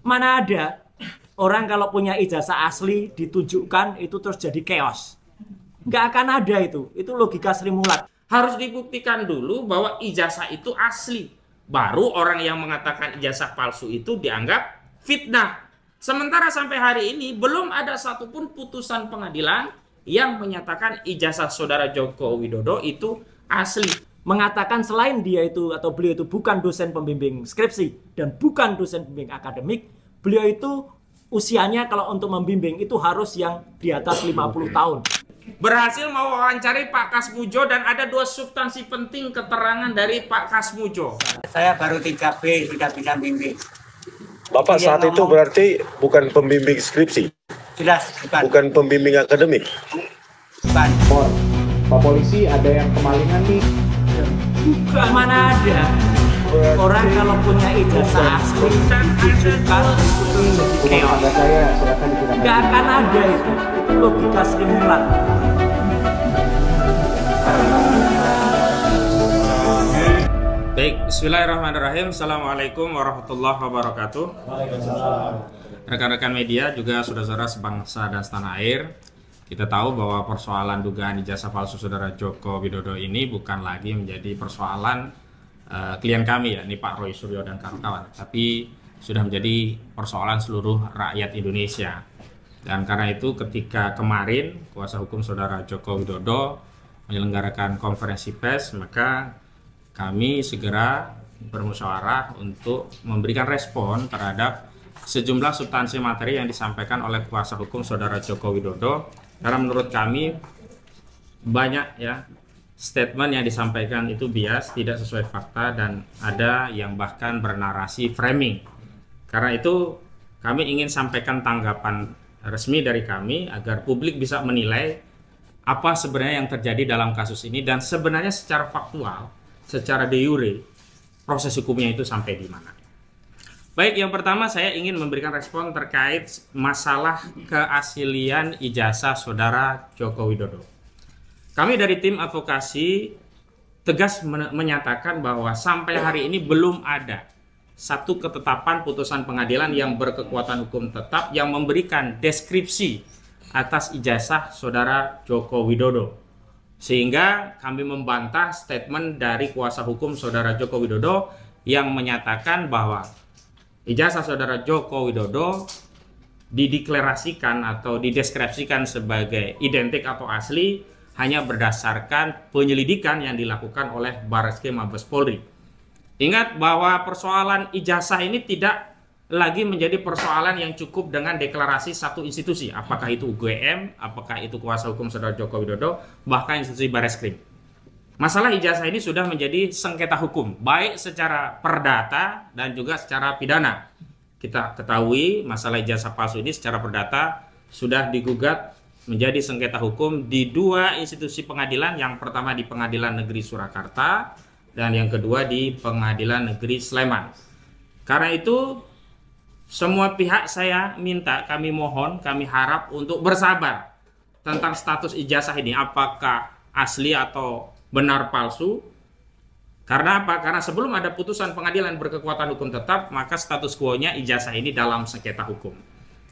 Mana ada orang kalau punya ijazah asli ditunjukkan itu terus jadi chaos. Nggak akan ada itu. Itu logika Sri Mulat. Harus dibuktikan dulu bahwa ijazah itu asli. Baru orang yang mengatakan ijazah palsu itu dianggap fitnah. Sementara sampai hari ini belum ada satupun putusan pengadilan yang menyatakan ijazah saudara Joko Widodo itu asli. Mengatakan selain dia itu atau beliau itu bukan dosen pembimbing skripsi dan bukan dosen pembimbing akademik, beliau itu usianya kalau untuk membimbing itu harus yang di atas 50 tahun. Berhasil mewawancari Pak Kasmujo dan ada dua substansi penting keterangan dari Pak Kasmujo. Saya baru 3B sudah bisa bimbing. Bapak saat itu berarti bukan pembimbing skripsi? Jelas, bukan pembimbing akademik? Bukan. Pak polisi, ada yang kemalingan nih. Bukan, mana ada. Orang kalau punya ijazah asli dan ditunjukkan itu jadi chaos. Nggak akan ada itu. Itu logika Sri Mulat. Baik, bismillahirrahmanirrahim. Assalamualaikum warahmatullahi wabarakatuh. Rekan-rekan media, juga saudara-saudara sebangsa dan setanah air, kita tahu bahwa persoalan dugaan ijazah palsu saudara Joko Widodo ini bukan lagi menjadi persoalan klien kami, ya, ini Pak Roy Suryo dan kawan-kawan, tapi sudah menjadi persoalan seluruh rakyat Indonesia. Dan karena itu ketika kemarin kuasa hukum saudara Joko Widodo menyelenggarakan konferensi pers, maka kami segera bermusyawarah untuk memberikan respon terhadap sejumlah substansi materi yang disampaikan oleh kuasa hukum saudara Joko Widodo, karena menurut kami banyak ya statement yang disampaikan itu bias, tidak sesuai fakta, dan ada yang bahkan bernarasi framing. Karena itu kami ingin sampaikan tanggapan resmi dari kami agar publik bisa menilai apa sebenarnya yang terjadi dalam kasus ini, dan sebenarnya secara faktual, secara de jure, proses hukumnya itu sampai di mana. Baik, yang pertama saya ingin memberikan respon terkait masalah keaslian ijazah saudara Joko Widodo. Kami dari tim advokasi tegas menyatakan bahwa sampai hari ini belum ada satu ketetapan putusan pengadilan yang berkekuatan hukum tetap yang memberikan deskripsi atas ijazah saudara Joko Widodo. Sehingga kami membantah statement dari kuasa hukum saudara Joko Widodo yang menyatakan bahwa ijazah saudara Joko Widodo dideklarasikan atau dideskripsikan sebagai identik atau asli hanya berdasarkan penyelidikan yang dilakukan oleh Barreskrim Mabes Polri. Ingat bahwa persoalan ijazah ini tidak lagi menjadi persoalan yang cukup dengan deklarasi satu institusi, apakah itu UGM, apakah itu kuasa hukum saudara Joko Widodo, bahkan institusi Barreskrim. Masalah ijazah ini sudah menjadi sengketa hukum, baik secara perdata dan juga secara pidana. Kita ketahui masalah ijazah palsu ini secara perdata sudah digugat menjadi sengketa hukum di dua institusi pengadilan, yang pertama di Pengadilan Negeri Surakarta dan yang kedua di Pengadilan Negeri Sleman. Karena itu semua pihak saya minta, kami mohon, kami harap untuk bersabar tentang status ijazah ini, apakah asli atau benar palsu. Karena apa? Karena sebelum ada putusan pengadilan berkekuatan hukum tetap, maka status quo-nya ijazah ini dalam sengketa hukum.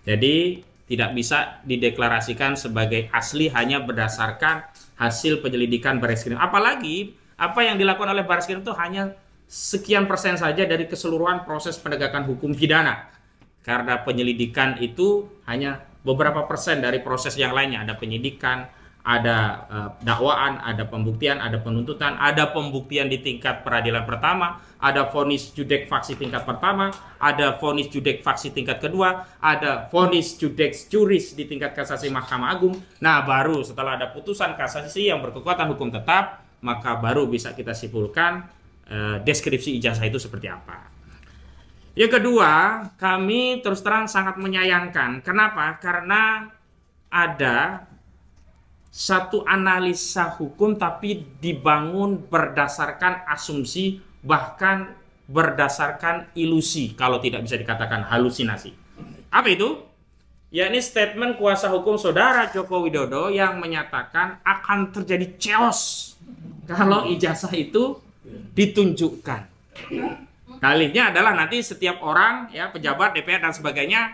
Jadi tidak bisa dideklarasikan sebagai asli hanya berdasarkan hasil penyelidikan Barreskrim. Apalagi apa yang dilakukan oleh Barreskrim itu hanya sekian persen saja dari keseluruhan proses penegakan hukum pidana. Karena penyelidikan itu hanya beberapa persen dari proses yang lainnya. Ada penyidikan, ada dakwaan, ada pembuktian, ada penuntutan, ada pembuktian di tingkat peradilan pertama, ada vonis judek faksi tingkat pertama, ada vonis judek faksi tingkat kedua, ada vonis judek juris di tingkat kasasi Mahkamah Agung. Nah, baru setelah ada putusan kasasi yang berkekuatan hukum tetap, maka baru bisa kita simpulkan deskripsi ijazah itu seperti apa. Yang kedua, kami terus terang sangat menyayangkan. Kenapa? Karena ada satu analisa hukum tapi dibangun berdasarkan asumsi, bahkan berdasarkan ilusi, kalau tidak bisa dikatakan halusinasi. Apa itu? Ya, ini statement kuasa hukum saudara Joko Widodo yang menyatakan akan terjadi chaos kalau ijazah itu ditunjukkan. Dalihnya adalah nanti setiap orang, ya pejabat, DPR dan sebagainya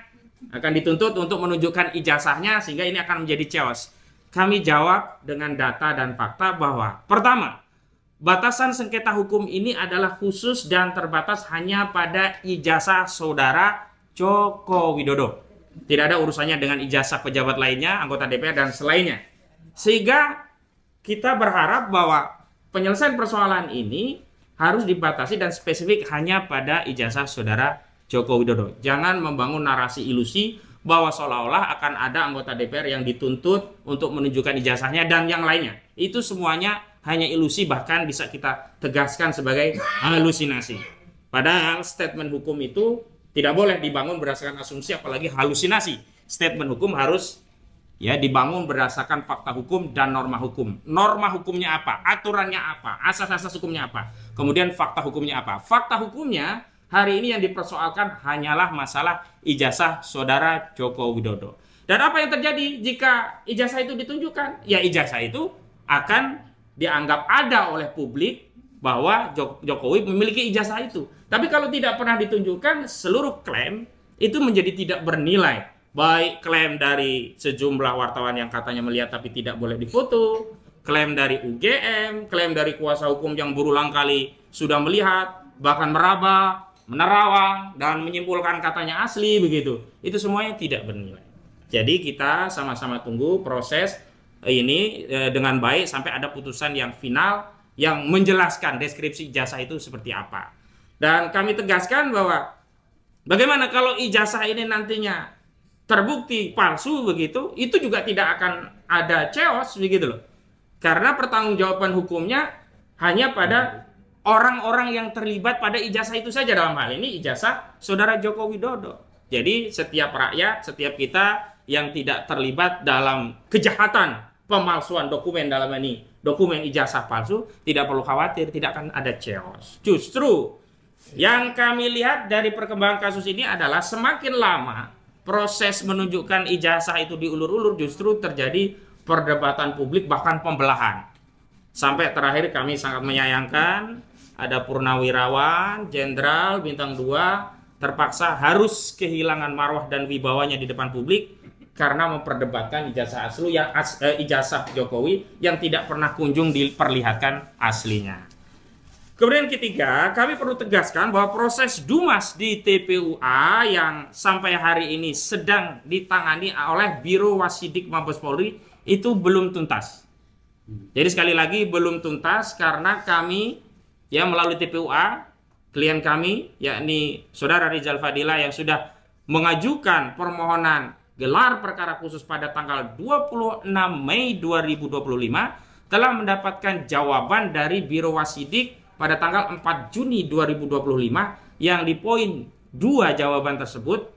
akan dituntut untuk menunjukkan ijazahnya sehingga ini akan menjadi chaos. Kami jawab dengan data dan fakta bahwa pertama, batasan sengketa hukum ini adalah khusus dan terbatas hanya pada ijazah saudara Joko Widodo. Tidak ada urusannya dengan ijazah pejabat lainnya, anggota DPR dan selainnya. Sehingga kita berharap bahwa penyelesaian persoalan ini harus dibatasi dan spesifik hanya pada ijazah saudara Joko Widodo. Jangan membangun narasi ilusi bahwa seolah-olah akan ada anggota DPR yang dituntut untuk menunjukkan ijazahnya dan yang lainnya. Itu semuanya hanya ilusi, bahkan bisa kita tegaskan sebagai halusinasi. Padahal statement hukum itu tidak boleh dibangun berdasarkan asumsi apalagi halusinasi. Statement hukum harus ya dibangun berdasarkan fakta hukum dan norma hukum. Norma hukumnya apa? Aturannya apa? Asas-asas hukumnya apa? Kemudian fakta hukumnya apa? Fakta hukumnya hari ini yang dipersoalkan hanyalah masalah ijazah saudara Joko Widodo. Dan apa yang terjadi jika ijazah itu ditunjukkan? Ya ijazah itu akan dianggap ada oleh publik bahwa Jokowi memiliki ijazah itu. Tapi kalau tidak pernah ditunjukkan, seluruh klaim itu menjadi tidak bernilai. Baik klaim dari sejumlah wartawan yang katanya melihat tapi tidak boleh difoto, klaim dari UGM, klaim dari kuasa hukum yang berulang kali sudah melihat, bahkan meraba, menerawang dan menyimpulkan katanya asli begitu. Itu semuanya tidak bernilai. Jadi kita sama-sama tunggu proses ini dengan baik sampai ada putusan yang final yang menjelaskan deskripsi ijazah itu seperti apa. Dan kami tegaskan bahwa bagaimana kalau ijazah ini nantinya terbukti palsu begitu, itu juga tidak akan ada chaos begitu loh. Karena pertanggungjawaban hukumnya hanya pada orang-orang yang terlibat pada ijazah itu saja, dalam hal ini ijazah saudara Joko Widodo. Jadi setiap rakyat, setiap kita yang tidak terlibat dalam kejahatan pemalsuan dokumen, dalam ini dokumen ijazah palsu, tidak perlu khawatir, tidak akan ada chaos. Justru yang kami lihat dari perkembangan kasus ini adalah semakin lama proses menunjukkan ijazah itu diulur-ulur, justru terjadi perdebatan publik bahkan pembelahan. Sampai terakhir kami sangat menyayangkan ada purnawirawan, jenderal, bintang 2 terpaksa harus kehilangan marwah dan wibawanya di depan publik karena memperdebatkan ijazah asli yang ijazah Jokowi yang tidak pernah kunjung diperlihatkan aslinya. Kemudian ketiga, kami perlu tegaskan bahwa proses Dumas di TPUA yang sampai hari ini sedang ditangani oleh Biro Wasidik Mabes Polri itu belum tuntas. Jadi sekali lagi belum tuntas karena kami ya melalui TPUA, klien kami yakni Saudara Rizal Fadila yang sudah mengajukan permohonan gelar perkara khusus pada tanggal 26 Mei 2025 telah mendapatkan jawaban dari Biro Wasidik pada tanggal 4 Juni 2025 yang di poin 2 jawaban tersebut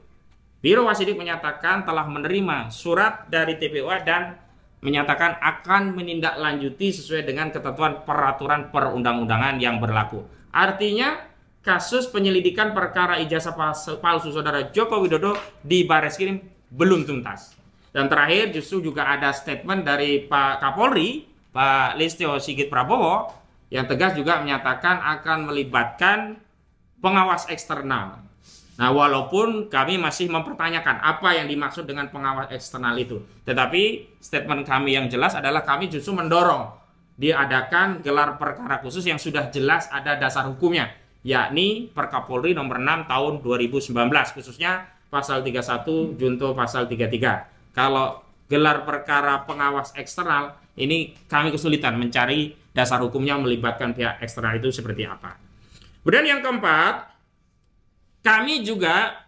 Biro Wasidik menyatakan telah menerima surat dari TPUA dan menyatakan akan menindaklanjuti sesuai dengan ketentuan peraturan perundang-undangan yang berlaku. Artinya kasus penyelidikan perkara ijazah palsu saudara Joko Widodo di Bareskrim belum tuntas. Dan terakhir justru juga ada statement dari Pak Kapolri, Pak Listio Sigit Prabowo, yang tegas juga menyatakan akan melibatkan pengawas eksternal. Nah, walaupun kami masih mempertanyakan apa yang dimaksud dengan pengawas eksternal itu. Tetapi statement kami yang jelas adalah kami justru mendorong diadakan gelar perkara khusus yang sudah jelas ada dasar hukumnya, yakni Perkapolri nomor 6 tahun 2019, khususnya pasal 31 junto pasal 33. Kalau gelar perkara pengawas eksternal, ini kami kesulitan mencari dasar hukumnya melibatkan pihak eksternal itu seperti apa. Kemudian yang keempat, kami juga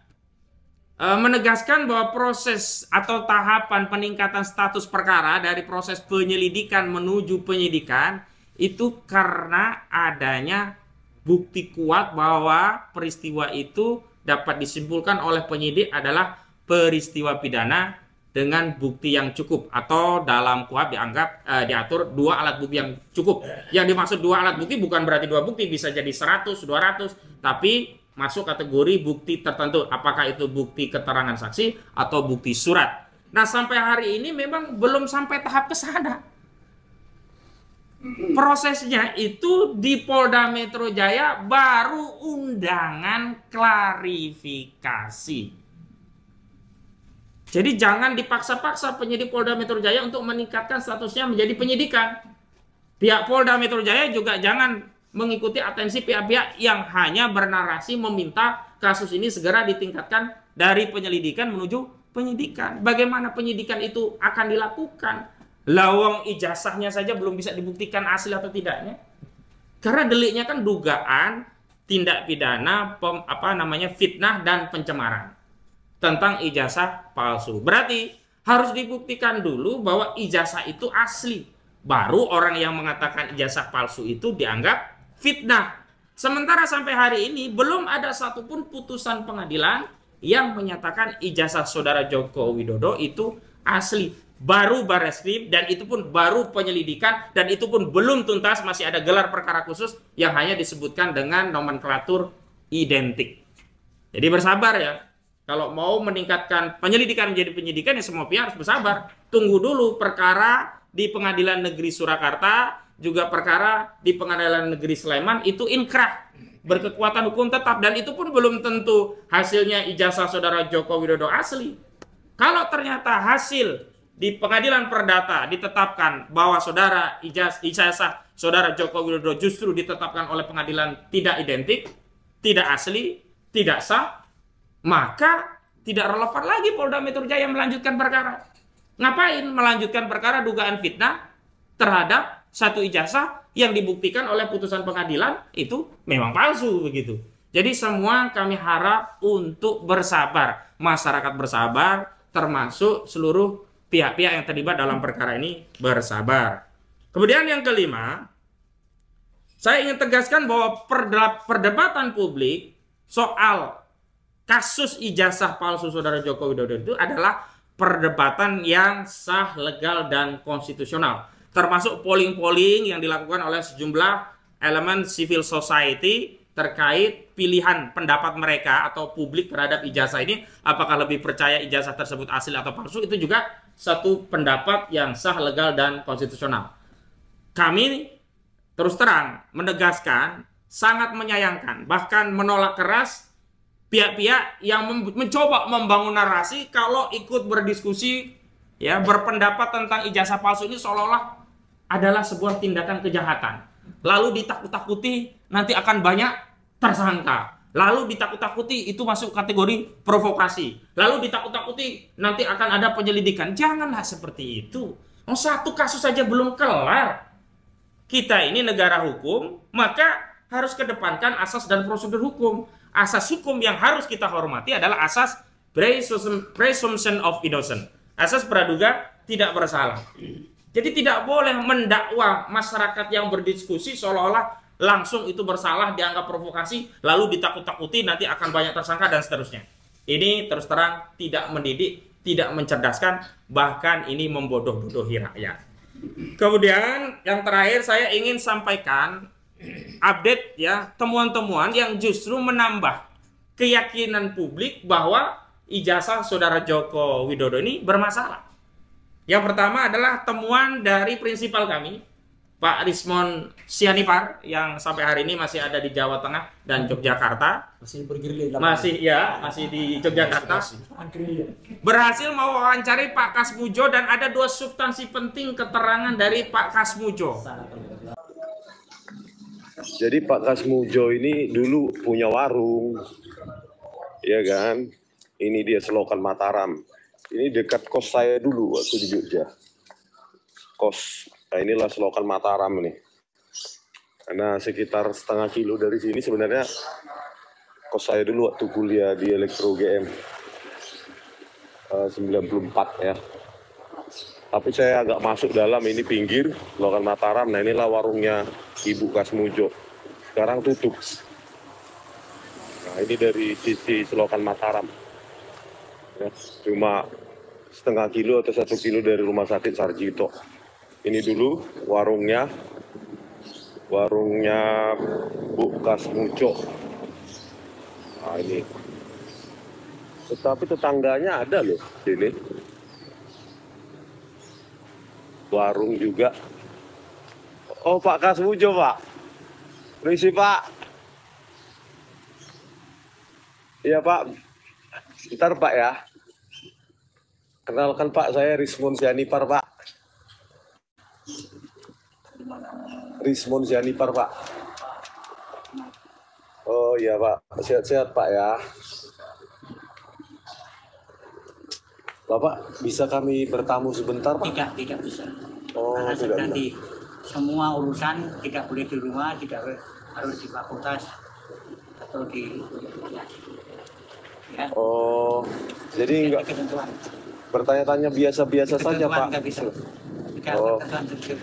menegaskan bahwa proses atau tahapan peningkatan status perkara dari proses penyelidikan menuju penyidikan itu karena adanya bukti kuat bahwa peristiwa itu dapat disimpulkan oleh penyidik adalah peristiwa pidana dengan bukti yang cukup, atau dalam KUHP diatur 2 alat bukti yang cukup. Yang dimaksud 2 alat bukti bukan berarti 2 bukti, bisa jadi 100, 200, tapi masuk kategori bukti tertentu, apakah itu bukti keterangan saksi atau bukti surat. Nah, sampai hari ini memang belum sampai tahap ke sana. Prosesnya itu di Polda Metro Jaya baru undangan klarifikasi. Jadi jangan dipaksa-paksa penyidik Polda Metro Jaya untuk meningkatkan statusnya menjadi penyidikan. Pihak Polda Metro Jaya juga jangan mengikuti atensi pihak-pihak yang hanya bernarasi meminta kasus ini segera ditingkatkan dari penyelidikan menuju penyidikan. Bagaimana penyidikan itu akan dilakukan? Lawang ijazahnya saja belum bisa dibuktikan asli atau tidaknya. Karena deliknya kan dugaan tindak pidana fitnah dan pencemaran tentang ijazah palsu. Berarti harus dibuktikan dulu bahwa ijazah itu asli. Baru orang yang mengatakan ijazah palsu itu dianggap fitnah. Sementara sampai hari ini belum ada satupun putusan pengadilan yang menyatakan ijazah saudara Joko Widodo itu asli. Baru Barreskrim, dan itu pun baru penyelidikan, dan itu pun belum tuntas, masih ada gelar perkara khusus yang hanya disebutkan dengan nomenklatur identik. Jadi bersabar ya. Kalau mau meningkatkan penyelidikan menjadi penyidikan, ya semua pihak harus bersabar. Tunggu dulu perkara di Pengadilan Negeri Surakarta, juga perkara di Pengadilan Negeri Sleman itu inkrah, berkekuatan hukum tetap, dan itu pun belum tentu hasilnya ijazah saudara Joko Widodo asli. Kalau ternyata hasil di Pengadilan Perdata ditetapkan bahwa saudara ijazah saudara Joko Widodo justru ditetapkan oleh pengadilan tidak identik, tidak asli, tidak sah, maka tidak relevan lagi Polda Metro Jaya melanjutkan perkara. Ngapain melanjutkan perkara dugaan fitnah terhadap satu ijazah yang dibuktikan oleh putusan pengadilan itu memang palsu begitu. Jadi semua kami harap untuk bersabar, masyarakat bersabar, termasuk seluruh pihak-pihak yang terlibat dalam perkara ini bersabar. Kemudian yang kelima, saya ingin tegaskan bahwa perdebatan publik soal kasus ijazah palsu saudara Joko Widodo itu adalah perdebatan yang sah, legal, dan konstitusional. Termasuk polling-polling yang dilakukan oleh sejumlah elemen civil society terkait pilihan pendapat mereka atau publik terhadap ijazah ini, apakah lebih percaya ijazah tersebut asli atau palsu, itu juga satu pendapat yang sah, legal, dan konstitusional. Kami terus terang menegaskan, sangat menyayangkan, bahkan menolak keras pihak-pihak yang mencoba membangun narasi kalau ikut berdiskusi, ya, berpendapat tentang ijazah palsu ini seolah-olah adalah sebuah tindakan kejahatan. Lalu ditakut-takuti nanti akan banyak tersangka. Lalu ditakut-takuti itu masuk kategori provokasi. Lalu ditakut-takuti nanti akan ada penyelidikan. Janganlah seperti itu. Satu kasus saja belum kelar. Kita ini negara hukum, maka harus kedepankan asas dan prosedur hukum. Asas hukum yang harus kita hormati adalah asas presumption of innocence. Asas praduga tidak bersalah. Jadi tidak boleh mendakwa masyarakat yang berdiskusi seolah-olah langsung itu bersalah, dianggap provokasi, lalu ditakut-takuti nanti akan banyak tersangka dan seterusnya. Ini terus terang tidak mendidik, tidak mencerdaskan, bahkan ini membodoh-bodohi rakyat. Kemudian yang terakhir saya ingin sampaikan update ya, temuan-temuan yang justru menambah keyakinan publik bahwa ijazah saudara Joko Widodo ini bermasalah. Yang pertama adalah temuan dari prinsipal kami, Pak Rismond Sianipar, yang sampai hari ini masih ada di Jawa Tengah dan Yogyakarta. Masih bergerilya. Masih di Yogyakarta. Berhasil mewawancari Pak Kasmujo dan ada dua substansi penting keterangan dari Pak Kasmujo. Jadi Pak Kasmujo ini dulu punya warung, ya kan? Ini dia Selokan Mataram. Ini dekat kos saya dulu waktu di Jogja. Kos, nah inilah Selokan Mataram nih. Karena sekitar setengah kilo dari sini sebenarnya kos saya dulu waktu kuliah di Elektro GM 94 ya. Tapi saya agak masuk dalam, ini pinggir Selokan Mataram. Nah inilah warungnya Ibu Kasmujo. Sekarang tutup. Nah ini dari sisi Selokan Mataram. Ya, cuma setengah kilo atau 1 kilo dari Rumah Sakit Sarjito. Ini dulu warungnya Bu Kasmujo. Nah ini. Tetapi tetangganya ada loh sini. Warung juga Oh, Pak Kasmujo, Pak. Permisi, Pak. Iya, Pak. Bentar, Pak ya. Kenalkan, Pak, saya Rismon Sianipar, Pak. Rismon Sianipar, Pak. Oh iya, Pak. Sehat-sehat, Pak ya. Bapak, bisa kami bertamu sebentar, Pak? Tidak bisa. Oh, Karena tidak bisa. nanti semua urusan tidak boleh di rumah, tidak harus di fakultas atau di ya. Oh, jadi enggak Ketentuan. bertanya-tanya biasa-biasa saja, Ketentuan Pak? nggak bisa. Tidak Oh. ketentuan tertib.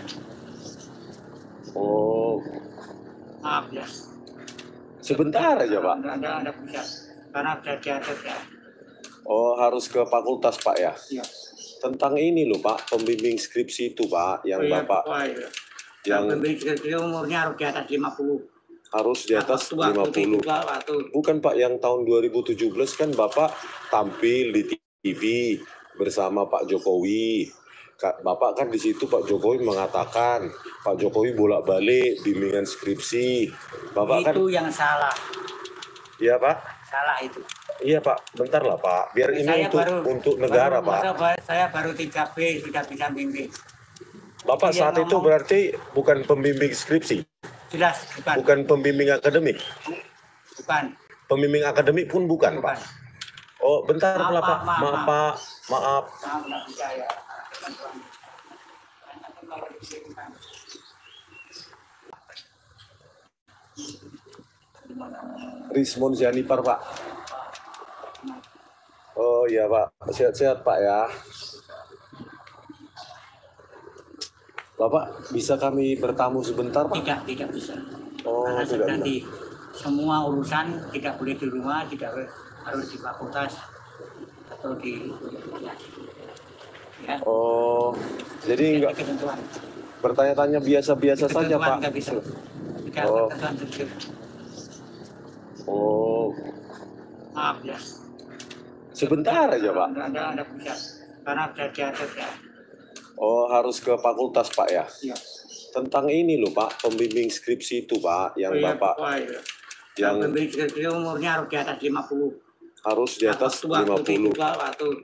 Oh, Maaf ya. sebentar aja, Pak. Anda bisa. Karena sudah diatur ya. Oh, harus ke fakultas, Pak ya? Iya. Tentang ini loh, Pak, pembimbing skripsi itu, Pak, yang Bapak yang pembimbing skripsi umurnya harus di atas 50. harus di atas 50. Bukan, Pak, yang tahun 2017 kan Bapak tampil di TV bersama Pak Jokowi. Bapak kan di situ Pak Jokowi mengatakan Pak Jokowi bolak-balik bimbingan skripsi. Bapak kan Itu yang salah. Iya, Pak. Salah itu. Iya, Pak. Bentar lah, Pak. Biar ini Saya untuk negara, Pak. Saya baru 3B sudah bisa bimbing. Bapak Dia saat itu ngomong- berarti bukan pembimbing skripsi, Jelas bukan. bukan pembimbing akademik. Bukan. Pembimbing akademik pun bukan, Pak. Oh, bentar Maaf, lah, Pak. maaf, Maaf, Pak. Maaf. Maaf, nggak bisa ya. Rismon Sianipar, Pak. Oh iya, Pak. Sehat-sehat, Pak ya. Bapak, bisa kami bertamu sebentar, Pak? Tidak bisa. Oh, Karena tidak bisa. nanti semua urusan tidak boleh di rumah, tidak harus di fakultas atau di ya. Oh, jadi enggak Ketentuan. bertanya-tanya biasa-biasa saja, Ketentuan Pak? nggak bisa. Tidak Oh. ketentuan tertib. Oh, Maaf ya. sebentar aja, Pak. Anda bisa. Karena sudah diatur ya. Oh, harus ke fakultas, Pak ya? Iya. Tentang ini loh, Pak, pembimbing skripsi itu, Pak, yang Bapak yang pembimbing skripsi umurnya harus di atas 50. harus di atas 50.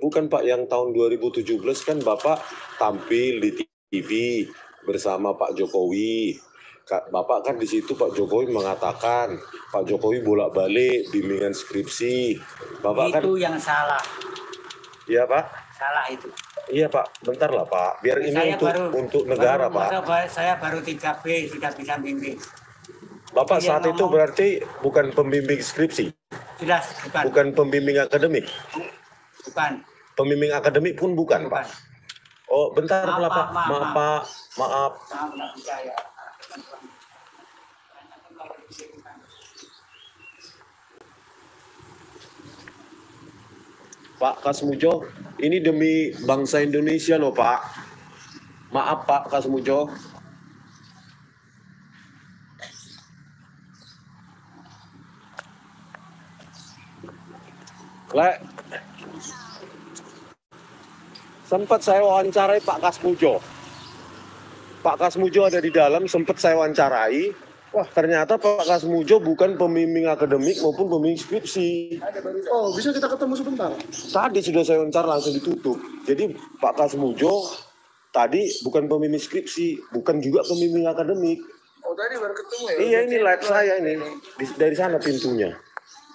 Bukan, Pak, yang tahun 2017 kan Bapak tampil di TV bersama Pak Jokowi. Bapak kan di situ Pak Jokowi mengatakan Pak Jokowi bolak-balik bimbingan skripsi. Bapak kan Itu yang salah. Iya, Pak. Salah itu. Iya, Pak. Bentar lah, Pak. Biar ini untuk negara, Pak. Saya baru 3B sudah bisa bimbing. Bapak Dia saat itu ngomong- berarti bukan pembimbing skripsi, Jelas bukan. bukan pembimbing akademik. Bukan. Pembimbing akademik pun bukan, Bukan. Pak. Oh, bentar Maaf, lah, Pak. maaf, Maaf, maaf. Pak. Maaf. Maaf, nggak bisa ya. Pak Kasmujo, ini demi bangsa Indonesia loh, Pak. Maaf, Pak Kasmujo. Lek, sempat saya wawancarai Pak Kasmujo. Pak Kasmujo ada di dalam, sempat saya wawancarai. Wah, ternyata Pak Kasmujo bukan pembimbing akademik maupun pembimbing skripsi. Oh, bisa kita ketemu sebentar? Tadi sudah saya wawancara langsung ditutup. Jadi Pak Kasmujo tadi bukan pembimbing skripsi, bukan juga pembimbing akademik. Oh, tadi baru ketemu ya? Iya, ini live saya ini. Dari sana pintunya.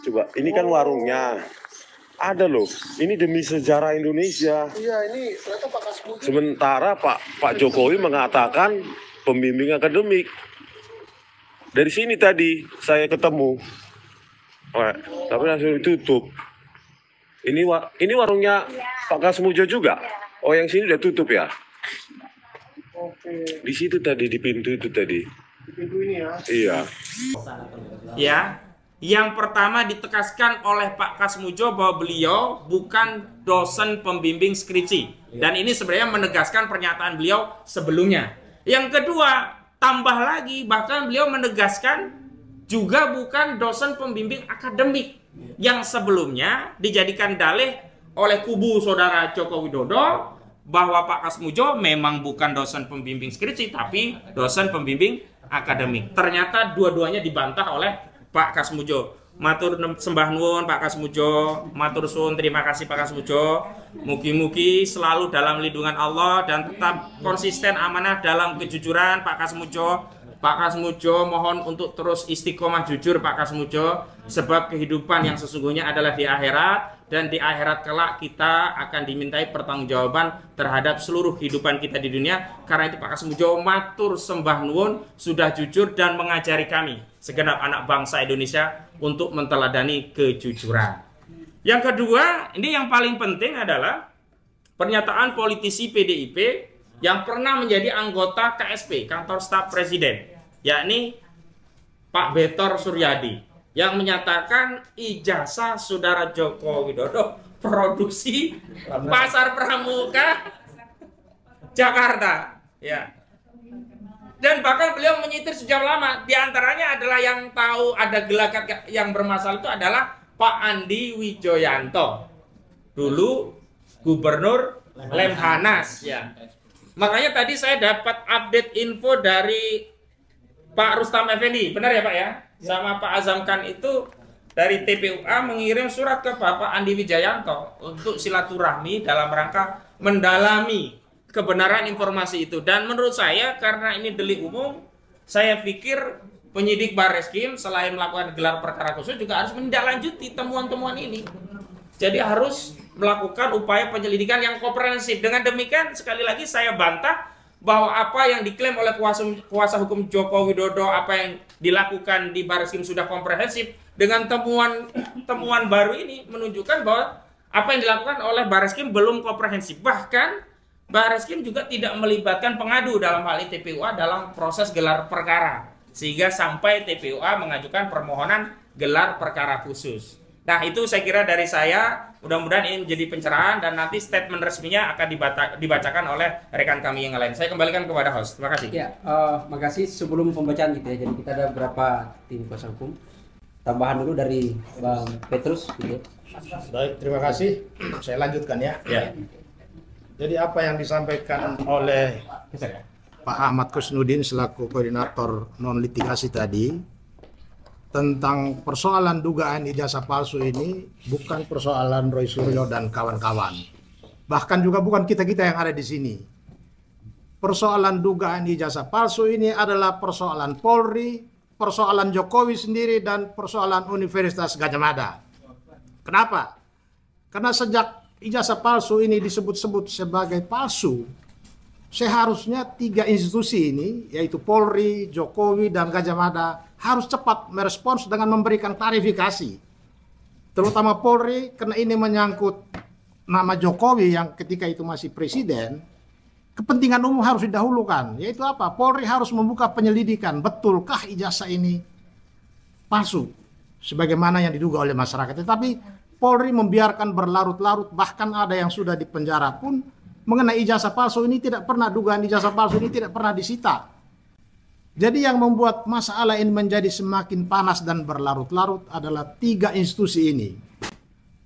Coba, ini kan warungnya. Ada loh, ini demi sejarah Indonesia. Iya, ini ternyata Pak Kasmujo. Sementara Pak Jokowi mengatakan pembimbing akademik. Dari sini tadi saya ketemu. Wah, tapi langsung ditutup. Ini warungnya Pak Kasmujo juga. Oh, yang sini udah tutup ya? Oke, Di situ tadi, di pintu itu tadi. di pintu ini ya. Iya. Ya, yang pertama ditegaskan oleh Pak Kasmujo bahwa beliau bukan dosen pembimbing skripsi. Dan ini sebenarnya menegaskan pernyataan beliau sebelumnya. Yang kedua, tambah lagi bahkan beliau menegaskan juga bukan dosen pembimbing akademik yang sebelumnya dijadikan dalih oleh kubu saudara Joko Widodo bahwa Pak Kasmujo memang bukan dosen pembimbing skripsi, tapi dosen pembimbing akademik. Ternyata dua-duanya dibantah oleh Pak Kasmujo. Matur sembah nuwun Pak Kasmujo, matur suwun, terima kasih Pak Kasmujo. Mugi-mugi selalu dalam lindungan Allah dan tetap konsisten amanah dalam kejujuran Pak Kasmujo. Pak Kasmujo mohon untuk terus istiqomah jujur Pak Kasmujo, sebab kehidupan yang sesungguhnya adalah di akhirat, dan di akhirat kelak kita akan dimintai pertanggungjawaban terhadap seluruh kehidupan kita di dunia. Karena itu Pak Kasmujo matur sembah nuwun sudah jujur dan mengajari kami segenap anak bangsa Indonesia untuk menteladani kejujuran. Yang kedua, ini yang paling penting adalah pernyataan politisi PDIP yang pernah menjadi anggota KSP, Kantor Staf Presiden, yakni Pak Betor Suryadi, yang menyatakan ijazah saudara Joko Widodo produksi Pasar Pramuka Jakarta, ya. Dan bahkan beliau menyitir sejak lama. Di antaranya adalah yang tahu ada gelagat yang bermasalah itu adalah Pak Andi Wijoyanto, dulu Gubernur Lemhanas, ya. Makanya tadi saya dapat update info dari Pak Rustam Effendi, benar ya Pak ya? Sama Pak Azamkan itu dari TPUA mengirim surat ke Bapak Andi Wijayanto untuk silaturahmi dalam rangka mendalami kebenaran informasi itu. Dan menurut saya karena ini delik umum, saya pikir penyidik Barreskrim selain melakukan gelar perkara khusus juga harus menindaklanjuti temuan-temuan ini. Jadi harus melakukan upaya penyelidikan yang komprehensif. Dengan demikian sekali lagi saya bantah bahwa apa yang diklaim oleh kuasa hukum Joko Widodo, apa yang dilakukan di Barreskrim sudah komprehensif. Dengan temuan baru ini menunjukkan bahwa apa yang dilakukan oleh Barreskrim belum komprehensif. Bahkan Barreskrim juga tidak melibatkan pengadu dalam hal ini TPUA dalam proses gelar perkara, sehingga sampai TPUA mengajukan permohonan gelar perkara khusus. Nah, itu saya kira dari saya. Mudah-mudahan ini menjadi pencerahan dan nanti statement resminya akan dibacakan oleh rekan kami yang lain. Saya kembalikan kepada host. Terima kasih. Ya, makasih. Sebelum pembacaan gitu ya. Jadi kita ada beberapa tim kuasa hukum. Tambahan dulu dari Bang Petrus gitu. Baik, terima kasih. Saya lanjutkan ya. Ya. Jadi apa yang disampaikan oleh Pak Ahmad Kusnudin selaku koordinator non litigasi tadi tentang persoalan dugaan ijazah palsu ini bukan persoalan Roy Suryo dan kawan-kawan. Bahkan juga bukan kita-kita yang ada di sini. Persoalan dugaan ijazah palsu ini adalah persoalan Polri, persoalan Jokowi sendiri, dan persoalan Universitas Gadjah Mada. Kenapa? Karena sejak ijazah palsu ini disebut-sebut sebagai palsu, seharusnya tiga institusi ini, yaitu Polri, Jokowi, dan Gadjah Mada, harus cepat merespons dengan memberikan klarifikasi. Terutama Polri, karena ini menyangkut nama Jokowi yang ketika itu masih presiden, kepentingan umum harus didahulukan. Yaitu apa? Polri harus membuka penyelidikan, betulkah ijazah ini palsu? Sebagaimana yang diduga oleh masyarakat. Tetapi Polri membiarkan berlarut-larut, bahkan ada yang sudah dipenjara pun mengenai ijazah palsu ini tidak pernah, dugaan ijazah palsu ini tidak pernah disita. Jadi yang membuat masalah ini menjadi semakin panas dan berlarut-larut adalah tiga institusi ini.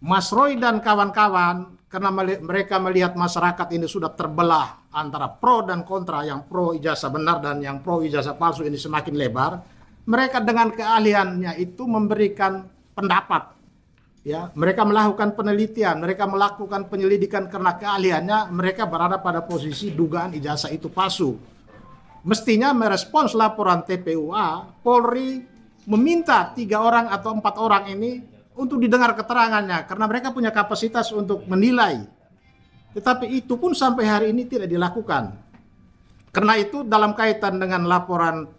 Mas Roy dan kawan-kawan, karena mereka melihat masyarakat ini sudah terbelah antara pro dan kontra, yang pro ijazah benar dan yang pro ijazah palsu ini semakin lebar. Mereka dengan keahliannya itu memberikan pendapat. Ya, mereka melakukan penelitian, mereka melakukan penyelidikan karena keahliannya mereka berada pada posisi dugaan ijazah itu palsu. Mestinya merespons laporan TPUA, Polri meminta 3 orang atau 4 orang ini untuk didengar keterangannya karena mereka punya kapasitas untuk menilai. Tetapi itu pun sampai hari ini tidak dilakukan. Karena itu dalam kaitan dengan laporan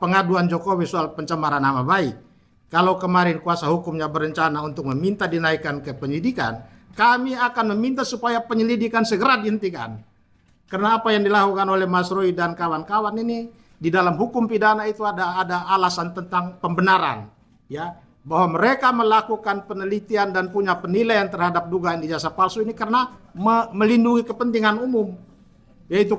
pengaduan Jokowi soal pencemaran nama baik, kalau kemarin kuasa hukumnya berencana untuk meminta dinaikkan ke penyidikan, kami akan meminta supaya penyelidikan segera dihentikan. Karena apa yang dilakukan oleh Mas Roy dan kawan-kawan ini di dalam hukum pidana itu ada alasan tentang pembenaran, ya, bahwa mereka melakukan penelitian dan punya penilaian terhadap dugaan ijazah palsu ini karena melindungi kepentingan umum, yaitu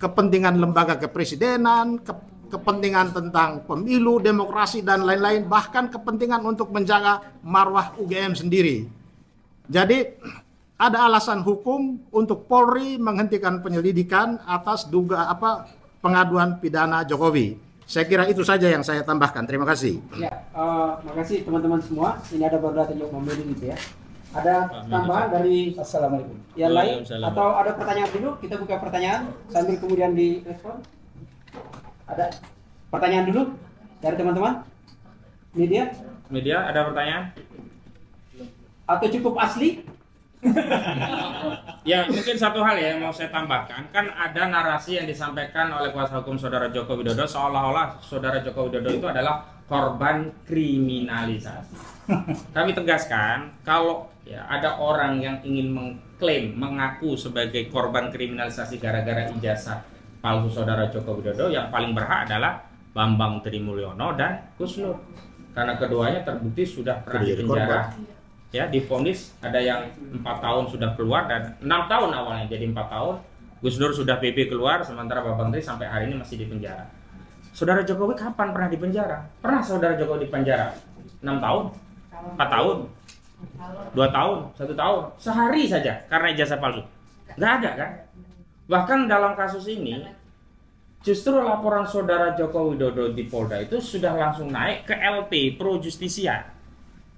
kepentingan lembaga kepresidenan, kepentingan tentang pemilu, demokrasi, dan lain-lain, bahkan kepentingan untuk menjaga marwah UGM sendiri. Jadi ada alasan hukum untuk Polri menghentikan penyelidikan atas pengaduan pidana Jokowi. Saya kira itu saja yang saya tambahkan. Terima kasih. Ya, makasih teman-teman semua. Ini ada baru data Jok Mamedi gitu ya. Ada tambahan dari Assalamualaikum. Yang lain atau ada pertanyaan dulu? Kita buka pertanyaan sambil kemudian direspon. Ada pertanyaan dulu dari teman-teman? Media ada pertanyaan? Atau cukup asli? Ya, mungkin satu hal ya yang mau saya tambahkan, kan ada narasi yang disampaikan oleh kuasa hukum Saudara Joko Widodo seolah-olah Saudara Joko Widodo itu adalah korban kriminalisasi. Kami tegaskan, kalau ya ada orang yang ingin mengklaim, mengaku sebagai korban kriminalisasi gara-gara ijazah palsu Saudara Joko Widodo, yang paling berhak adalah Bambang Trimulyono dan Gus Nur. Karena keduanya terbukti sudah pernah dipenjara. Ya, divonis ada yang 4 tahun sudah keluar dan 6 tahun awalnya jadi 4 tahun. Gus Dur sudah PP keluar, sementara Bambang Tri sampai hari ini masih di penjara. Saudara Jokowi kapan pernah di penjara? Pernah Saudara Jokowi di penjara? 6 tahun? 4 tahun? 2 tahun? 1 tahun? Sehari saja karena ijazah palsu. Nggak ada kan? Bahkan dalam kasus ini justru laporan Saudara Joko Widodo di Polda itu sudah langsung naik ke LP Pro Justisia.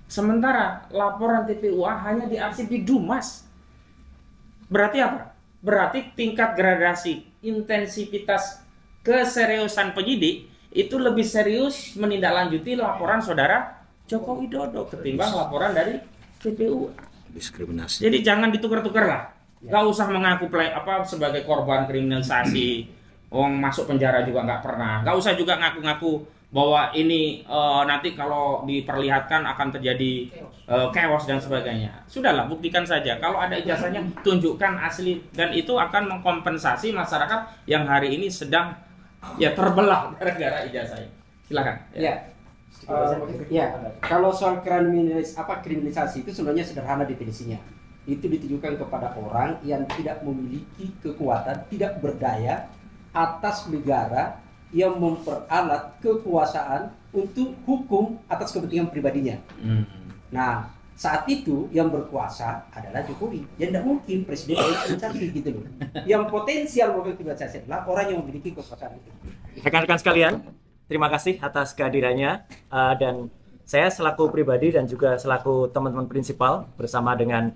Sementara laporan TPUA hanya diarsip di Dumas. Berarti apa? Berarti tingkat gradasi intensitas keseriusan penyidik itu lebih serius menindaklanjuti laporan Saudara Joko Widodo ketimbang laporan dari TPUA. Diskriminasi. Jadi jangan ditukar-tukar lah. Gak usah mengaku sebagai korban kriminalisasi. Masuk penjara juga nggak pernah. Gak usah juga ngaku-ngaku bahwa ini nanti kalau diperlihatkan akan terjadi chaos dan sebagainya. Sudahlah, buktikan saja. Kalau ada ijazahnya, tunjukkan asli, dan itu akan mengkompensasi masyarakat yang hari ini sedang ya terbelah gara-gara ijazahnya. Silakan. Ya. Kalau soal kriminalisasi itu sebenarnya sederhana definisinya. Itu ditujukan kepada orang yang tidak memiliki kekuatan, tidak berdaya atas negara yang memperalat kekuasaan untuk hukum atas kepentingan pribadinya. Nah, saat itu yang berkuasa adalah Jokowi. Ya tidak mungkin presiden kriminalisasi gitu loh. Yang potensial melakukan kriminalisasi adalah orang yang memiliki kekuasaan itu. Rekan-rekan sekalian, terima kasih atas kehadirannya, dan saya selaku pribadi dan juga selaku teman-teman prinsipal bersama dengan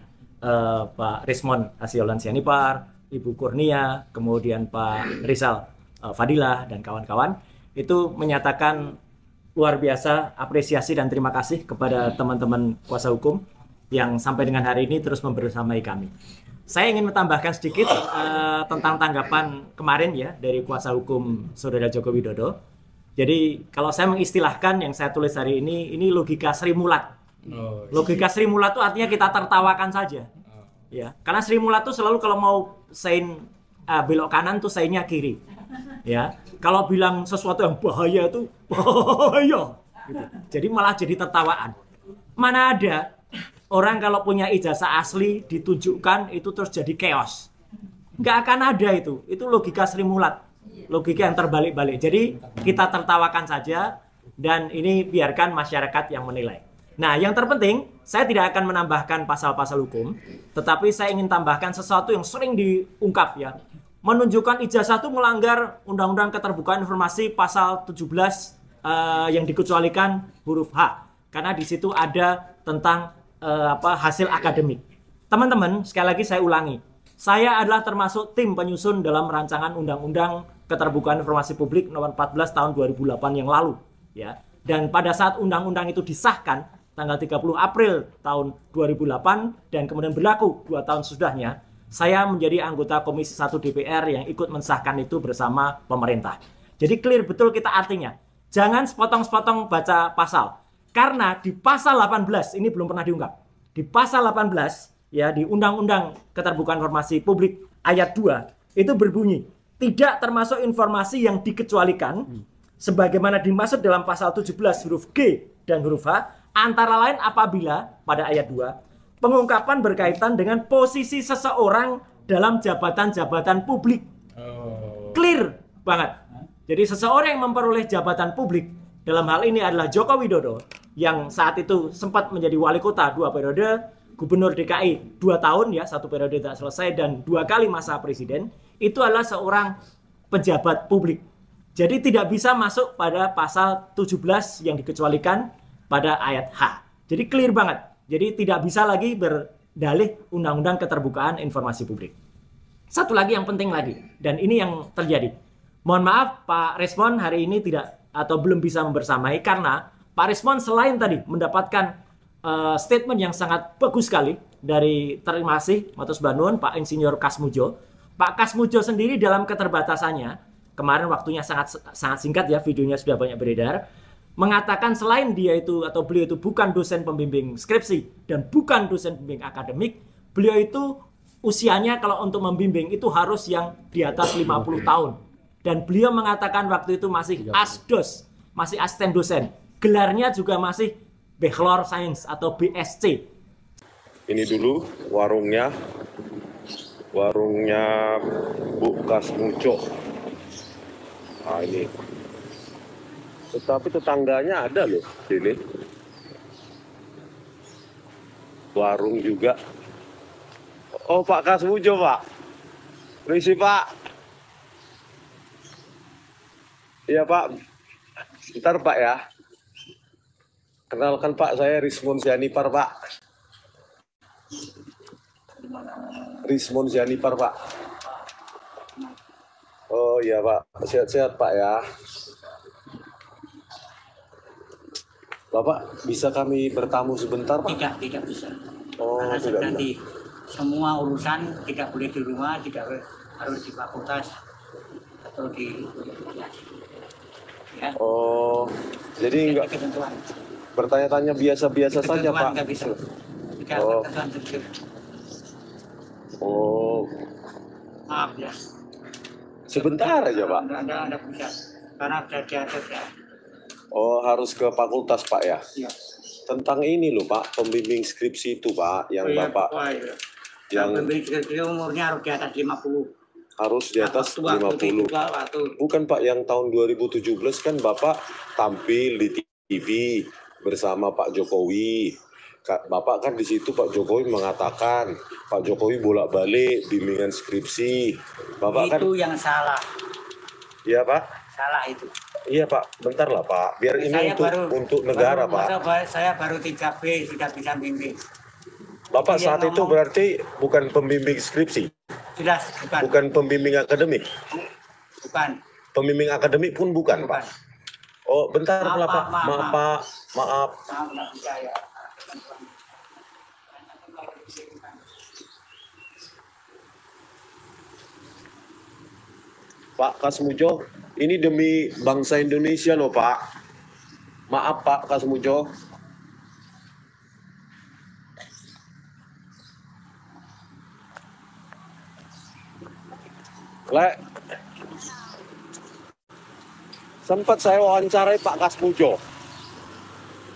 Pak Rismon Asiolan Sianipar, Ibu Kurnia, kemudian Pak Rizal Fadilah dan kawan-kawan itu menyatakan luar biasa apresiasi dan terima kasih kepada teman-teman kuasa hukum yang sampai dengan hari ini terus membersamai kami. Saya ingin menambahkan sedikit tentang tanggapan kemarin ya dari kuasa hukum Saudara Joko Widodo. Jadi kalau saya mengistilahkan yang saya tulis hari ini logika Sri Mulat. Logika Sri Mulat itu artinya kita tertawakan saja. Ya, karena Sri Mulat itu selalu kalau mau sein belok kanan tuh sainnya kiri. Ya, kalau bilang sesuatu yang bahaya itu bahaya gitu. Jadi malah jadi tertawaan. Mana ada orang kalau punya ijazah asli ditunjukkan itu terus jadi chaos. Nggak akan ada itu logika Sri Mulat, logika yang terbalik-balik. Jadi kita tertawakan saja dan ini biarkan masyarakat yang menilai. Nah, yang terpenting saya tidak akan menambahkan pasal-pasal hukum, tetapi saya ingin tambahkan sesuatu yang sering diungkap ya. Menunjukkan ijazah itu melanggar Undang-Undang Keterbukaan Informasi pasal 17 yang dikecualikan huruf H, karena di situ ada tentang hasil akademik. Teman-teman, sekali lagi saya ulangi, saya adalah termasuk tim penyusun dalam rancangan Undang-Undang Keterbukaan Informasi Publik nomor 14 tahun 2008 yang lalu, ya. Dan pada saat undang-undang itu disahkan tanggal 30 April tahun 2008 dan kemudian berlaku 2 tahun sesudahnya, saya menjadi anggota Komisi 1 DPR yang ikut mensahkan itu bersama pemerintah. Jadi clear betul kita artinya. Jangan sepotong-sepotong baca pasal. Karena di pasal 18, ini belum pernah diungkap. Di pasal 18, ya di Undang-Undang Keterbukaan Informasi Publik ayat 2, itu berbunyi, tidak termasuk informasi yang dikecualikan, sebagaimana dimaksud dalam pasal 17 huruf G dan huruf H, antara lain apabila, pada ayat 2, pengungkapan berkaitan dengan posisi seseorang dalam jabatan-jabatan publik. Clear banget. Jadi seseorang yang memperoleh jabatan publik, dalam hal ini adalah Joko Widodo, yang saat itu sempat menjadi wali kota 2 periode, Gubernur DKI 2 tahun ya, 1 periode tak selesai dan 2 kali masa presiden, itu adalah seorang pejabat publik. Jadi tidak bisa masuk pada pasal 17 yang dikecualikan pada ayat H. Jadi clear banget. Jadi tidak bisa lagi berdalih Undang-Undang Keterbukaan Informasi Publik. Satu lagi yang penting lagi, dan ini yang terjadi. Mohon maaf Pak Resmond hari ini tidak atau belum bisa membersamai karena Pak Resmond selain tadi mendapatkan statement yang sangat bagus sekali dari terima kasih Matur Banun Pak Insinyur Kasmujo. Pak Kasmujo sendiri dalam keterbatasannya, kemarin waktunya sangat singkat ya, videonya sudah banyak beredar, mengatakan selain dia itu atau beliau itu bukan dosen pembimbing skripsi dan bukan dosen pembimbing akademik, beliau itu usianya kalau untuk membimbing itu harus yang di atas 50 tahun. Dan beliau mengatakan waktu itu masih asdos, masih asisten dosen. Gelarnya juga masih Bachelor Science atau BSc. Ini dulu warungnya Bu Kasmujo. Nah ini. Tetapi tetangganya ada loh sini. Warung juga. Oh Pak Kasmujo Pak. Permisi Pak. Iya Pak. Bentar Pak ya. Kenalkan Pak, saya Rismond Sianipar Pak. Rismond Sianipar Pak. Oh iya Pak, sehat-sehat Pak ya. Bapak bisa kami bertamu sebentar Pak? Tidak bisa. Oh, karena tidak nanti semua urusan tidak boleh di rumah, tidak harus di fakultas atau di ya. Oh, jadi enggak ketentuan. Bertanya-tanya biasa-biasa saja Pak? Nggak bisa. Tidak Oh. ketentuan tertib. Oh, Maaf ya. sebentar aja Pak. Anda bisa. Karena sudah diatur ya. Oh, harus ke fakultas Pak ya? Iya. Tentang ini loh Pak, pembimbing skripsi itu Pak, yang Bapak Iya. yang Pembimbing skripsi umurnya harus di atas 50. harus di atas 50. Bukan Pak, yang tahun 2017 kan Bapak tampil di TV bersama Pak Jokowi. Bapak kan di situ Pak Jokowi mengatakan Pak Jokowi bolak-balik bimbingan skripsi. Bapak itu kan yang salah. Iya Pak. Salah itu. Iya Pak, bentar lah Pak. Biar ini untuk negara Pak. Saya baru 3B sudah bisa bimbing. Bapak Iya, saat itu berarti bukan pembimbing skripsi, Sudah bukan pembimbing akademik. Bukan. Pembimbing akademik pun bukan Pak. Oh bentar lah Pak, maaf Pak, maaf. Nggak bisa ya. Pak Kasmujo, ini demi bangsa Indonesia loh Pak. Maaf Pak Kasmujo. Sempat saya wawancarai Pak Kasmujo.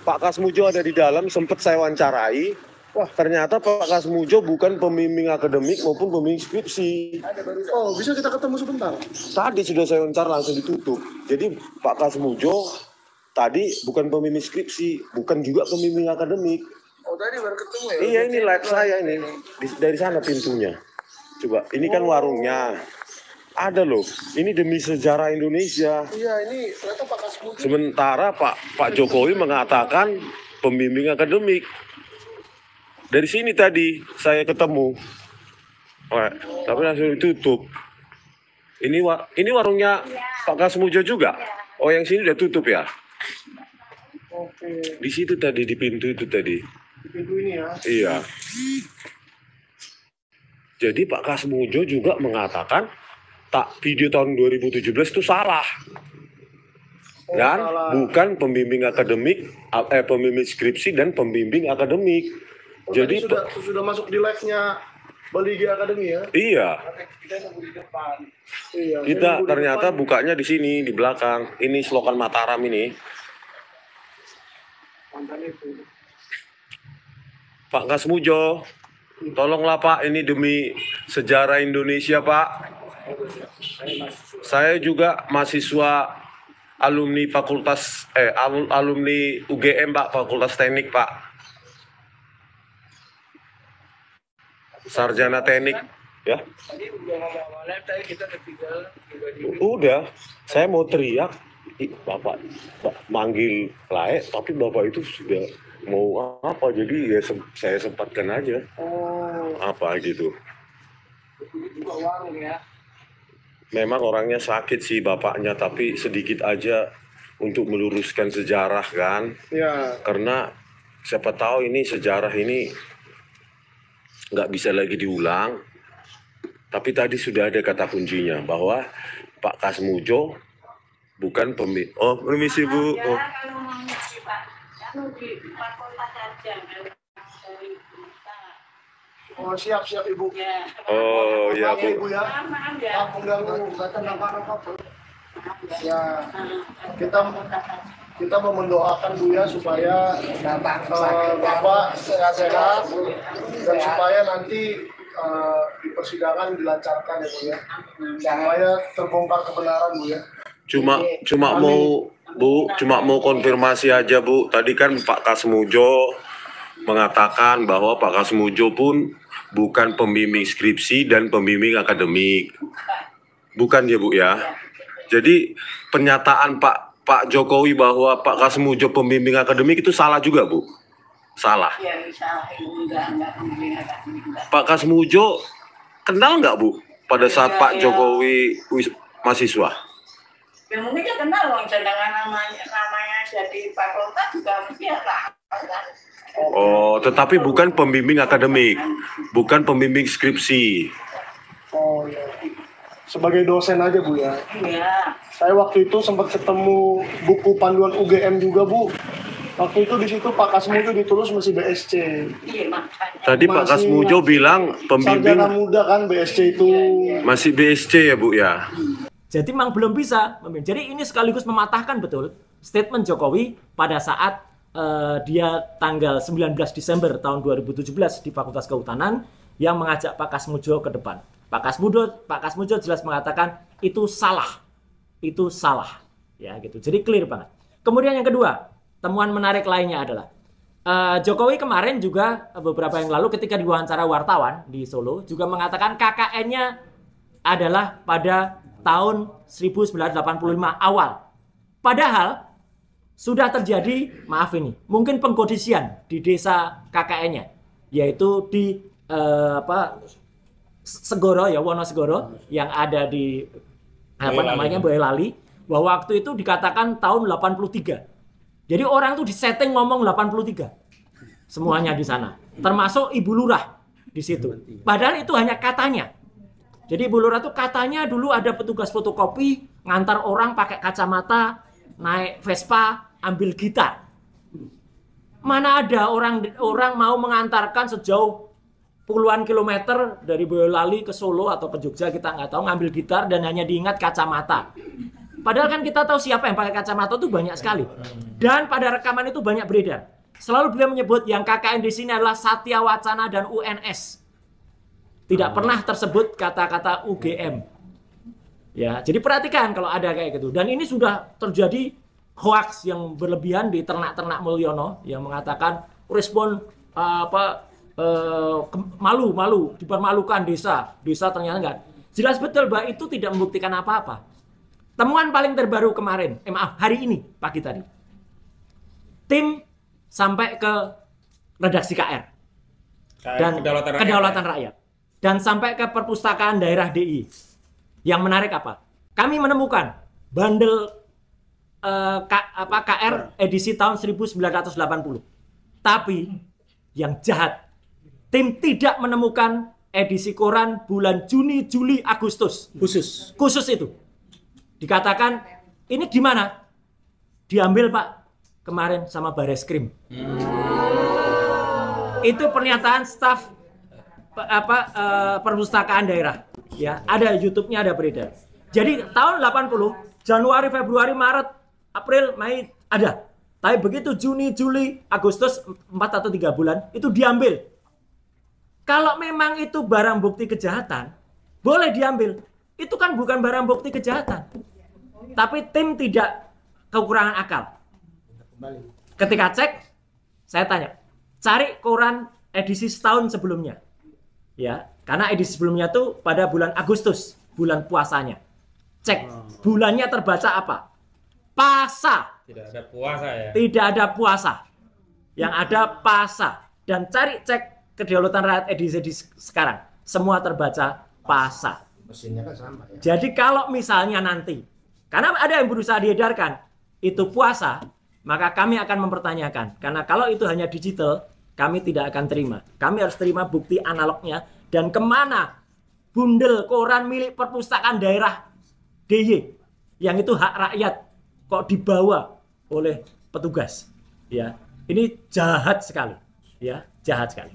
Pak Kasmujo ada di dalam, sempat saya wawancarai. Wah, ternyata Pak Kasmujo bukan pembimbing akademik maupun pembimbing skripsi. Oh, bisa kita ketemu sebentar? Tadi sudah saya wawancara langsung ditutup. Jadi Pak Kasmujo tadi bukan pembimbing skripsi, bukan juga pembimbing akademik. Oh, tadi baru ketemu ya? Iya, ini live saya ini. Dari sana pintunya. Coba, ini kan warungnya. Ada loh, ini demi sejarah Indonesia. Iya, ini ternyata Pak Kasmujo. Sementara Pak Jokowi mengatakan pembimbing akademik. Dari sini tadi saya ketemu. Wah, tapi langsung ditutup. Ini warungnya Pak Kasmujo juga. Oh, yang sini udah tutup ya? Oke, Di situ tadi, di pintu itu tadi. di pintu ini ya. Iya. Jadi Pak Kasmujo juga mengatakan video tahun 2017 itu salah. Dan bukan pembimbing akademik, pembimbing skripsi dan pembimbing akademik. Oh, jadi sudah masuk di live-nya Bali G Academy ya? Iya. Kita nunggu di depan. Iya. Kita ternyata bukanya di sini, di belakang. Ini slogan Mataram ini. Mantan itu. Pak Kasmujo, tolonglah Pak, ini demi sejarah Indonesia Pak. Saya juga mahasiswa alumni fakultas alumni UGM Pak, Fakultas Teknik Pak. sarjana teknik ya. Tadi udah ngomong-ngomong, tadi kita ketinggalan tiba-tiba. Udah, saya mau teriak, bapak manggil laek, tapi bapak itu sudah mau apa, jadi ya saya sempatkan aja. Apa gitu. Juga warung ya. Memang orangnya sakit sih bapaknya, tapi sedikit aja untuk meluruskan sejarah kan. Ya. Karena siapa tahu ini sejarah ini nggak bisa lagi diulang. Tapi tadi sudah ada kata kuncinya bahwa Pak Kasmujo bukan pemimpin. Oh, permisi Bu. Oh. Kalau mau ngisi Pak, kalau di fakultas saja dari kita. Oh, siap Ibu. Ya. Oh ya Maaf ya, Bu. Ibu ya. Maaf ya. Maaf mengganggu. Ya, kita mau mendoakan Bu ya supaya Bapak sehat-sehat dan supaya nanti di persidangan dilancarkan ya Bu ya. Supaya terbongkar kebenaran Bu ya. Cuma mau konfirmasi aja Bu. Tadi kan Pak Kasmujo mengatakan bahwa Pak Kasmujo pun bukan pembimbing skripsi dan pembimbing akademik. Bukan ya Bu ya. Jadi pernyataan Pak Jokowi bahwa Pak Kasmujo pembimbing akademik itu salah juga Bu? Salah. Ya, salah. Enggak. Pak Kasmujo kenal nggak Bu pada saat Pak Jokowi mahasiswa? Ya mungkin dia kenal loh, sedangkan namanya jadi fakultas juga mesti ya lah. Oh, tetapi bukan pembimbing akademik, bukan pembimbing skripsi. Oh ya. Sebagai dosen aja Bu ya. Iya. Saya waktu itu sempat ketemu buku panduan UGM juga Bu. Waktu itu di situ Pak Kasmujo ditulis masih BSc. Iya makanya. Tadi Pak Kasmujo bilang pembimbing sarjana muda kan BSc itu. masih BSc ya Bu ya. Jadi memang belum bisa. Jadi ini sekaligus mematahkan betul statement Jokowi pada saat dia tanggal 19 Desember tahun 2017 di Fakultas Kehutanan yang mengajak Pak Kasmujo ke depan. Pak Kasmujo jelas mengatakan itu salah. Itu salah. Ya gitu. Jadi clear banget. Kemudian yang kedua, temuan menarik lainnya adalah Jokowi kemarin juga beberapa yang lalu ketika diwawancara wartawan di Solo juga mengatakan KKN-nya adalah pada tahun 1985 awal. Padahal sudah terjadi, maaf ini, mungkin pengkodisian di desa KKN-nya, yaitu di Segoro ya, Wonosegoro yang ada di Boyolali, bahwa waktu itu dikatakan tahun 83. Jadi orang tuh disetting ngomong 83. Semuanya di sana, termasuk Ibu Lurah di situ. Padahal itu hanya katanya. Jadi Ibu Lurah tuh katanya dulu ada petugas fotokopi ngantar orang pakai kacamata, naik Vespa, ambil gitar. Mana ada orang mau mengantarkan sejauh puluhan kilometer dari Boyolali ke Solo atau ke Jogja, kita nggak tahu, ngambil gitar dan hanya diingat kacamata. Padahal kan kita tahu siapa yang pakai kacamata itu banyak sekali. Dan pada rekaman itu banyak beredar. Selalu beliau menyebut yang KKN di sini adalah Satya Wacana dan UNS. Tidak pernah tersebut kata-kata UGM. Ya, jadi perhatikan kalau ada kayak gitu. Dan ini sudah terjadi hoax yang berlebihan di ternak-ternak Mulyono yang mengatakan respon malu, dipermalukan desa ternyata enggak. Jelas betul bahwa itu tidak membuktikan apa-apa. Temuan paling terbaru kemarin, hari ini pagi tadi, tim sampai ke redaksi KR dan kedaulatan rakyat dan sampai ke perpustakaan daerah DI. Yang menarik apa? Kami menemukan bandel KR edisi tahun 1980. Tapi yang jahat, tim tidak menemukan edisi koran bulan Juni, Juli, Agustus khusus itu. Dikatakan ini di mana? Diambil Pak kemarin sama Bareskrim. Itu pernyataan staf perpustakaan daerah. Ya, ada YouTube-nya, ada beredar. Jadi tahun 80, Januari, Februari, Maret, April, Mei ada. Tapi begitu Juni, Juli, Agustus 4 atau 3 bulan itu diambil. Kalau memang itu barang bukti kejahatan, boleh diambil. Itu kan bukan barang bukti kejahatan. Tapi tim tidak kekurangan akal. Ketika cek, saya tanya, cari koran edisi setahun sebelumnya. Ya, karena edisi sebelumnya tuh pada bulan Agustus, bulan puasanya. Cek bulannya terbaca apa? Pasa. Tidak ada puasa ya. Tidak ada puasa. Yang ada pasa. Dan cek Kedaulatan Rakyat edisi sekarang, semua terbaca pasa. Mesinnya kan sama ya. Jadi kalau misalnya nanti, karena ada yang berusaha diedarkan, itu puasa, maka kami akan mempertanyakan. Karena kalau itu hanya digital, kami tidak akan terima. Kami harus terima bukti analognya. Dan kemana bundel koran milik perpustakaan daerah DIY, yang itu hak rakyat, kok dibawa oleh petugas. Ya, ini jahat sekali. Ya, jahat sekali.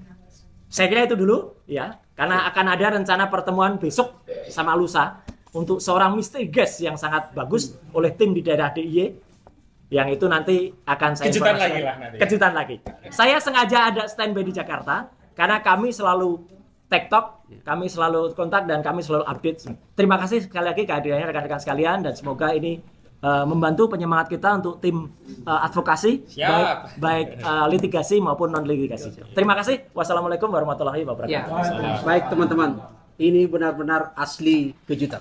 Saya kira itu dulu, ya, karena akan ada rencana pertemuan besok sama lusa untuk seorang misteri guest yang sangat bagus oleh tim di daerah DIY, yang itu nanti akan saya kejutan bahas lagi lah nanti. Kejutan lagi. Saya sengaja ada standby di Jakarta karena kami selalu TikTok, kami selalu kontak dan kami selalu update. Terima kasih sekali lagi kehadirannya rekan-rekan sekalian dan semoga ini membantu penyemangat kita untuk tim advokasi, baik litigasi maupun non litigasi. Terima kasih. Wassalamualaikum warahmatullahi wabarakatuh. Ya, baik teman-teman, ini benar-benar asli kejutan.